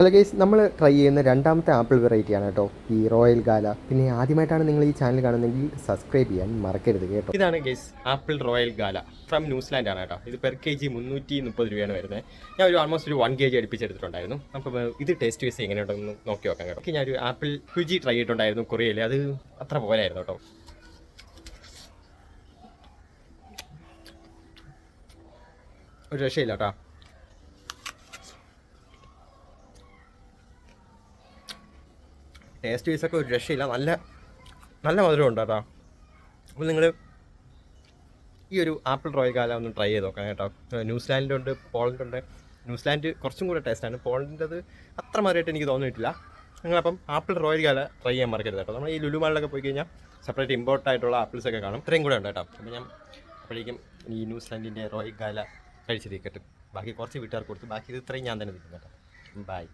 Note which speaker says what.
Speaker 1: Hello guys, നമ്മൾ try ചെയ്യുന്ന രണ്ടാമത്തെ ആപ്പിൾ വെറൈറ്റിയാണ് കേട്ടോ ഈ റോയൽ ഗാല. പിന്നെ ആദ്യമായിട്ടാണ് നിങ്ങൾ ഈ ചാനൽ കാണുന്നതെങ്കിൽ സബ്സ്ക്രൈബ് ചെയ്യാൻ മറക്കരുത് കേട്ടോ.
Speaker 2: ഇതാണ് guys apple royal gala from New Zealand ആണ് കേട്ടോ. ഇത് പെർ kg 330 രൂപയാണ് വരുന്നത്. ഞാൻ ഓൾമോസ്റ്റ് ഒരു 1 kg അടുപ്പിച്ചെടുത്തിട്ടുണ്ടായിരുന്നു. അപ്പോൾ ഇത് ടേസ്റ്റ് വേസ് എങ്ങനെയുണ്ടെന്ന് നോക്കി നോക്കാം കേട്ടോ. ഞാൻ ഒരു ആപ്പിൾ ഫുജി ട്രൈ ചെയ്തിട്ടുണ്ടായിരുന്നു കൊറിയയിൽ. അത് അത്ര പോലായിരുന്നു കേട്ടോ. ഒരു രക്ഷയില്ല കേട്ടോ. ടേസ്റ്റ് വേസൊക്കെ ഒരു രക്ഷയില്ല. നല്ല നല്ല മധുരം ഉണ്ട് കേട്ടോ. അപ്പോൾ നിങ്ങൾ ഈ ഒരു ആപ്പിൾ റോയൽ ഗാല ഒന്ന് ട്രൈ ചെയ്ത് നോക്കാം കേട്ടോ. ന്യൂസിലാൻഡുണ്ട്, പോളണ്ടുണ്ട്. ന്യൂസിലാൻഡ് കുറച്ചും കൂടെ ടേസ്റ്റാണ്. പോളണ്ടിൻ്റെത് അത്ര മധുരമായിട്ട് എനിക്ക് തോന്നിയിട്ടില്ല. നിങ്ങളപ്പം ആപ്പിൾ റോയൽ ഗാല ട്രൈ ചെയ്യാൻ മറക്കരുത് കേട്ടോ. നമ്മൾ ഈ ലുലു മാളിലൊക്കെ പോയി കഴിഞ്ഞാൽ സെപ്പറേറ്റ് ഇമ്പോർട്ട് ആയിട്ടുള്ള ആപ്പിൾസൊക്കെ കാണും. ഇത്രയും കൂടെ ഉണ്ട് കേട്ടോ. അപ്പോൾ ഞാൻ അപ്പോഴേക്കും ഈ ന്യൂസിലാൻഡിൻ്റെ റോയൽ ഗാല കഴിച്ചിരിക്കട്ടെ. ബാക്കി കുറച്ച് വീട്ടുകാർക്ക് കൊടുത്തു. ബാക്കി ഇത് ഇത്രയും ഞാൻ തന്നെ തിന്നും കേട്ടോ. ബൈ.